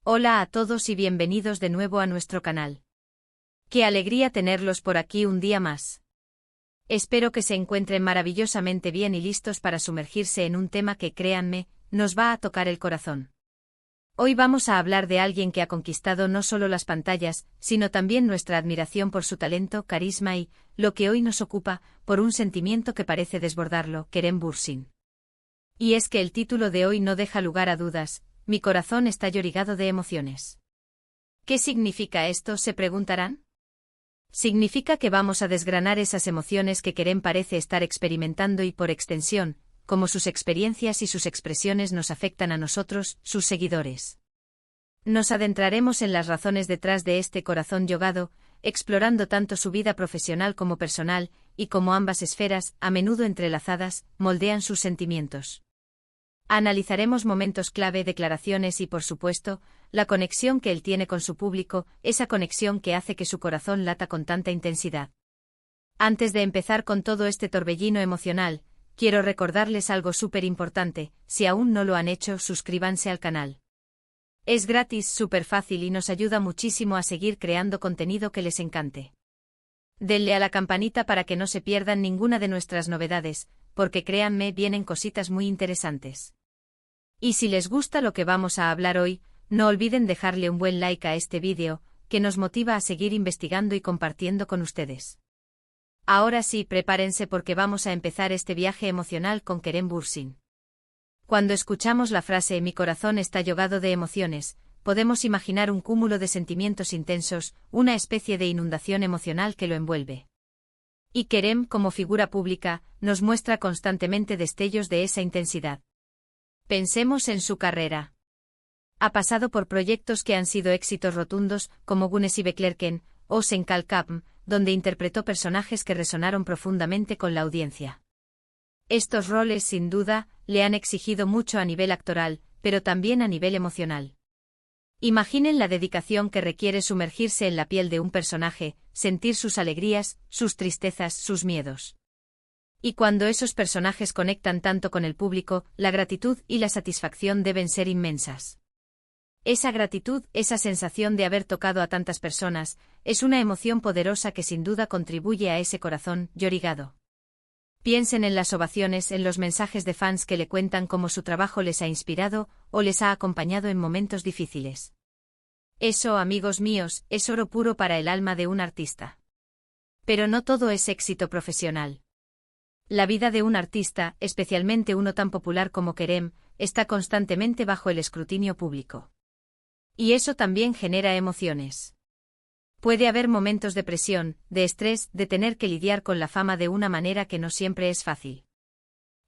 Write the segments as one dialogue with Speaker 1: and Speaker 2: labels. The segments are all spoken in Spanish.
Speaker 1: Hola a todos y bienvenidos de nuevo a nuestro canal. Qué alegría tenerlos por aquí un día más. Espero que se encuentren maravillosamente bien y listos para sumergirse en un tema que, créanme, nos va a tocar el corazón. Hoy vamos a hablar de alguien que ha conquistado no solo las pantallas, sino también nuestra admiración por su talento, carisma y, lo que hoy nos ocupa, por un sentimiento que parece desbordarlo, Kerem Bürsin. Y es que el título de hoy no deja lugar a dudas. Mi corazón está llorigado de emociones. ¿Qué significa esto?, se preguntarán. Significa que vamos a desgranar esas emociones que Kerem parece estar experimentando y, por extensión, cómo sus experiencias y sus expresiones nos afectan a nosotros, sus seguidores. Nos adentraremos en las razones detrás de este corazón llorado, explorando tanto su vida profesional como personal, y cómo ambas esferas, a menudo entrelazadas, moldean sus sentimientos. Analizaremos momentos clave, declaraciones y, por supuesto, la conexión que él tiene con su público, esa conexión que hace que su corazón lata con tanta intensidad. Antes de empezar con todo este torbellino emocional, quiero recordarles algo súper importante: si aún no lo han hecho, suscríbanse al canal. Es gratis, súper fácil y nos ayuda muchísimo a seguir creando contenido que les encante. Denle a la campanita para que no se pierdan ninguna de nuestras novedades, porque créanme, vienen cositas muy interesantes. Y si les gusta lo que vamos a hablar hoy, no olviden dejarle un buen like a este vídeo, que nos motiva a seguir investigando y compartiendo con ustedes. Ahora sí, prepárense porque vamos a empezar este viaje emocional con Kerem Bürsin. Cuando escuchamos la frase "mi corazón está llorado de emociones", podemos imaginar un cúmulo de sentimientos intensos, una especie de inundación emocional que lo envuelve. Y Kerem, como figura pública, nos muestra constantemente destellos de esa intensidad. Pensemos en su carrera. Ha pasado por proyectos que han sido éxitos rotundos, como Gunes y Beklerken, o Senkal Kapm, donde interpretó personajes que resonaron profundamente con la audiencia. Estos roles, sin duda, le han exigido mucho a nivel actoral, pero también a nivel emocional. Imaginen la dedicación que requiere sumergirse en la piel de un personaje, sentir sus alegrías, sus tristezas, sus miedos. Y cuando esos personajes conectan tanto con el público, la gratitud y la satisfacción deben ser inmensas. Esa gratitud, esa sensación de haber tocado a tantas personas, es una emoción poderosa que sin duda contribuye a ese corazón llorigado. Piensen en las ovaciones, en los mensajes de fans que le cuentan cómo su trabajo les ha inspirado o les ha acompañado en momentos difíciles. Eso, amigos míos, es oro puro para el alma de un artista. Pero no todo es éxito profesional. La vida de un artista, especialmente uno tan popular como Kerem, está constantemente bajo el escrutinio público. Y eso también genera emociones. Puede haber momentos de presión, de estrés, de tener que lidiar con la fama de una manera que no siempre es fácil.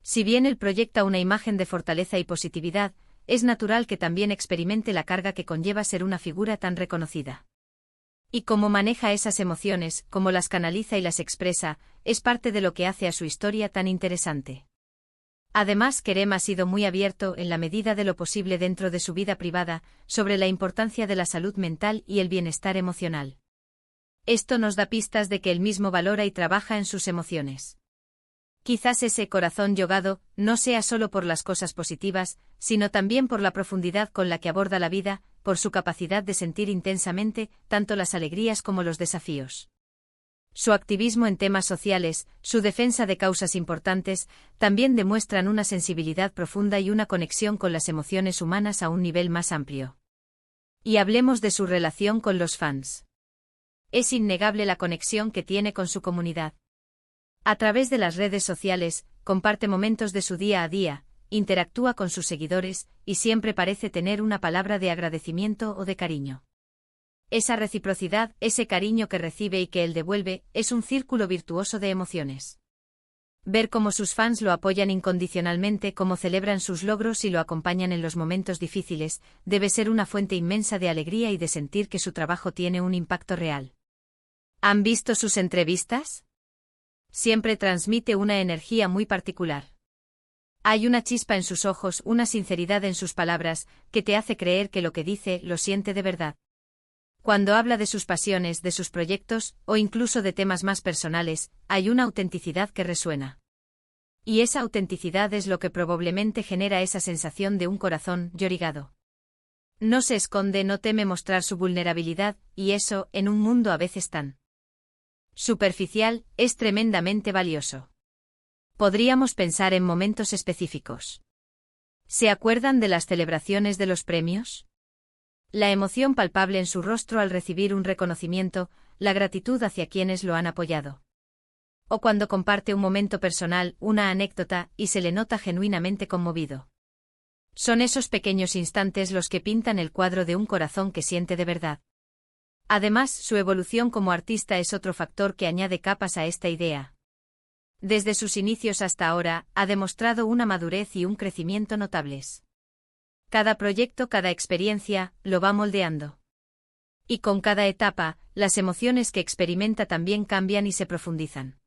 Speaker 1: Si bien él proyecta una imagen de fortaleza y positividad, es natural que también experimente la carga que conlleva ser una figura tan reconocida. Y cómo maneja esas emociones, cómo las canaliza y las expresa, es parte de lo que hace a su historia tan interesante. Además, Kerem ha sido muy abierto, en la medida de lo posible dentro de su vida privada, sobre la importancia de la salud mental y el bienestar emocional. Esto nos da pistas de que él mismo valora y trabaja en sus emociones. Quizás ese corazón llorado no sea solo por las cosas positivas, sino también por la profundidad con la que aborda la vida, por su capacidad de sentir intensamente tanto las alegrías como los desafíos. Su activismo en temas sociales, su defensa de causas importantes, también demuestran una sensibilidad profunda y una conexión con las emociones humanas a un nivel más amplio. Y hablemos de su relación con los fans. Es innegable la conexión que tiene con su comunidad. A través de las redes sociales, comparte momentos de su día a día, interactúa con sus seguidores, y siempre parece tener una palabra de agradecimiento o de cariño. Esa reciprocidad, ese cariño que recibe y que él devuelve, es un círculo virtuoso de emociones. Ver cómo sus fans lo apoyan incondicionalmente, cómo celebran sus logros y lo acompañan en los momentos difíciles, debe ser una fuente inmensa de alegría y de sentir que su trabajo tiene un impacto real. ¿Han visto sus entrevistas? Siempre transmite una energía muy particular. Hay una chispa en sus ojos, una sinceridad en sus palabras, que te hace creer que lo que dice lo siente de verdad. Cuando habla de sus pasiones, de sus proyectos, o incluso de temas más personales, hay una autenticidad que resuena. Y esa autenticidad es lo que probablemente genera esa sensación de un corazón llorigado. No se esconde, no teme mostrar su vulnerabilidad, y eso, en un mundo a veces tan superficial, es tremendamente valioso. Podríamos pensar en momentos específicos. ¿Se acuerdan de las celebraciones de los premios? La emoción palpable en su rostro al recibir un reconocimiento, la gratitud hacia quienes lo han apoyado. O cuando comparte un momento personal, una anécdota, y se le nota genuinamente conmovido. Son esos pequeños instantes los que pintan el cuadro de un corazón que siente de verdad. Además, su evolución como artista es otro factor que añade capas a esta idea. Desde sus inicios hasta ahora, ha demostrado una madurez y un crecimiento notables. Cada proyecto, cada experiencia, lo va moldeando. Y con cada etapa, las emociones que experimenta también cambian y se profundizan.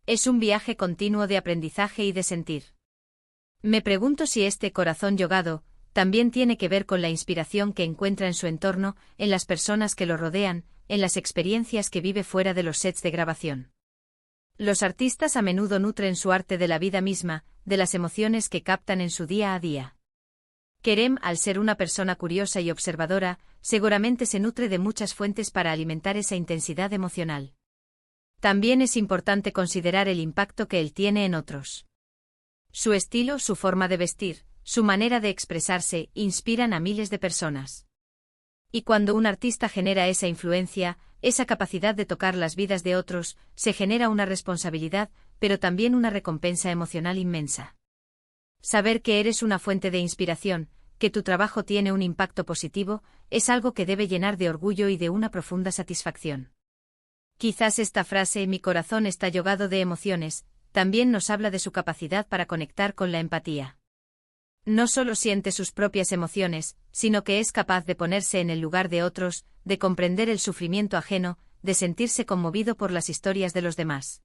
Speaker 1: Es un viaje continuo de aprendizaje y de sentir. Me pregunto si este corazón yogado también tiene que ver con la inspiración que encuentra en su entorno, en las personas que lo rodean, en las experiencias que vive fuera de los sets de grabación. Los artistas a menudo nutren su arte de la vida misma, de las emociones que captan en su día a día. Kerem, al ser una persona curiosa y observadora, seguramente se nutre de muchas fuentes para alimentar esa intensidad emocional. También es importante considerar el impacto que él tiene en otros. Su estilo, su forma de vestir, su manera de expresarse, inspiran a miles de personas. Y cuando un artista genera esa influencia, esa capacidad de tocar las vidas de otros, se genera una responsabilidad, pero también una recompensa emocional inmensa. Saber que eres una fuente de inspiración, que tu trabajo tiene un impacto positivo, es algo que debe llenar de orgullo y de una profunda satisfacción. Quizás esta frase, mi corazón está yogado de emociones, también nos habla de su capacidad para conectar con la empatía. No solo siente sus propias emociones, sino que es capaz de ponerse en el lugar de otros, de comprender el sufrimiento ajeno, de sentirse conmovido por las historias de los demás.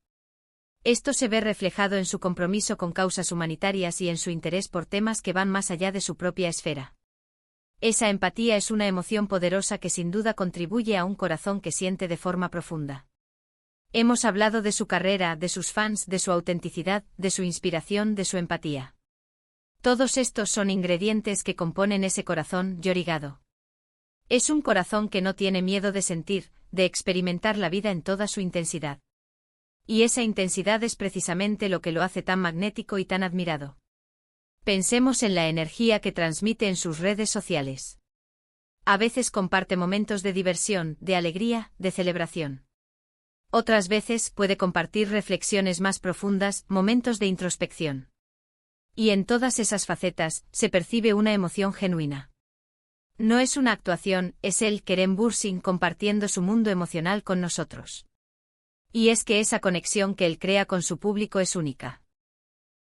Speaker 1: Esto se ve reflejado en su compromiso con causas humanitarias y en su interés por temas que van más allá de su propia esfera. Esa empatía es una emoción poderosa que sin duda contribuye a un corazón que siente de forma profunda. Hemos hablado de su carrera, de sus fans, de su autenticidad, de su inspiración, de su empatía. Todos estos son ingredientes que componen ese corazón yorigado. Es un corazón que no tiene miedo de sentir, de experimentar la vida en toda su intensidad. Y esa intensidad es precisamente lo que lo hace tan magnético y tan admirado. Pensemos en la energía que transmite en sus redes sociales. A veces comparte momentos de diversión, de alegría, de celebración. Otras veces puede compartir reflexiones más profundas, momentos de introspección. Y en todas esas facetas, se percibe una emoción genuina. No es una actuación, es él, Kerem Bürsin, compartiendo su mundo emocional con nosotros. Y es que esa conexión que él crea con su público es única.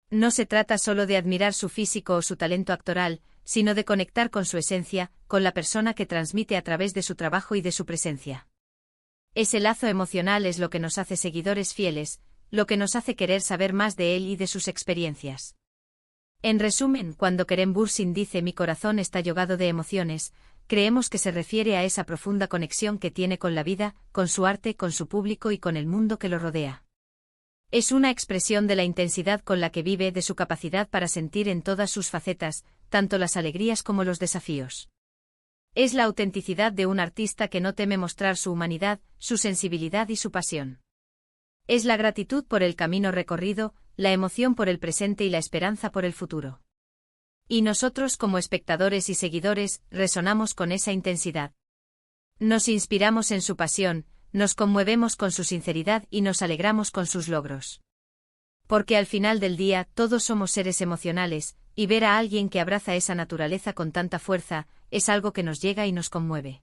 Speaker 1: No se trata solo de admirar su físico o su talento actoral, sino de conectar con su esencia, con la persona que transmite a través de su trabajo y de su presencia. Ese lazo emocional es lo que nos hace seguidores fieles, lo que nos hace querer saber más de él y de sus experiencias. En resumen, cuando Kerem Bürsin dice mi corazón está yogado de emociones, creemos que se refiere a esa profunda conexión que tiene con la vida, con su arte, con su público y con el mundo que lo rodea. Es una expresión de la intensidad con la que vive, de su capacidad para sentir en todas sus facetas, tanto las alegrías como los desafíos. Es la autenticidad de un artista que no teme mostrar su humanidad, su sensibilidad y su pasión. Es la gratitud por el camino recorrido, la emoción por el presente y la esperanza por el futuro. Y nosotros como espectadores y seguidores, resonamos con esa intensidad. Nos inspiramos en su pasión, nos conmovemos con su sinceridad y nos alegramos con sus logros. Porque al final del día, todos somos seres emocionales, y ver a alguien que abraza esa naturaleza con tanta fuerza, es algo que nos llega y nos conmueve.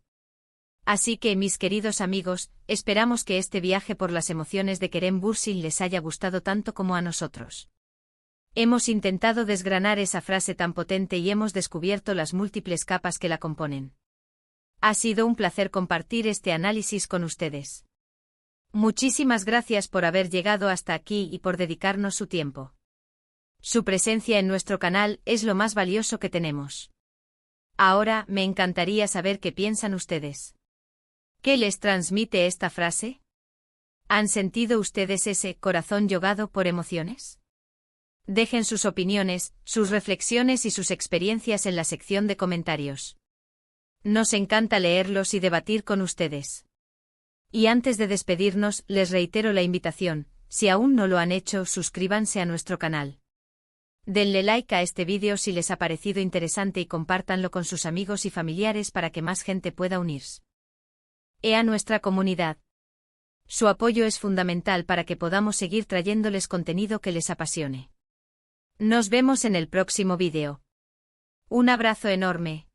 Speaker 1: Así que, mis queridos amigos, esperamos que este viaje por las emociones de Kerem Bürsin les haya gustado tanto como a nosotros. Hemos intentado desgranar esa frase tan potente y hemos descubierto las múltiples capas que la componen. Ha sido un placer compartir este análisis con ustedes. Muchísimas gracias por haber llegado hasta aquí y por dedicarnos su tiempo. Su presencia en nuestro canal es lo más valioso que tenemos. Ahora, me encantaría saber qué piensan ustedes. ¿Qué les transmite esta frase? ¿Han sentido ustedes ese corazón yogado por emociones? Dejen sus opiniones, sus reflexiones y sus experiencias en la sección de comentarios. Nos encanta leerlos y debatir con ustedes. Y antes de despedirnos, les reitero la invitación, si aún no lo han hecho, suscríbanse a nuestro canal. Denle like a este vídeo si les ha parecido interesante y compártanlo con sus amigos y familiares para que más gente pueda unirse a nuestra comunidad. Su apoyo es fundamental para que podamos seguir trayéndoles contenido que les apasione. Nos vemos en el próximo vídeo. Un abrazo enorme.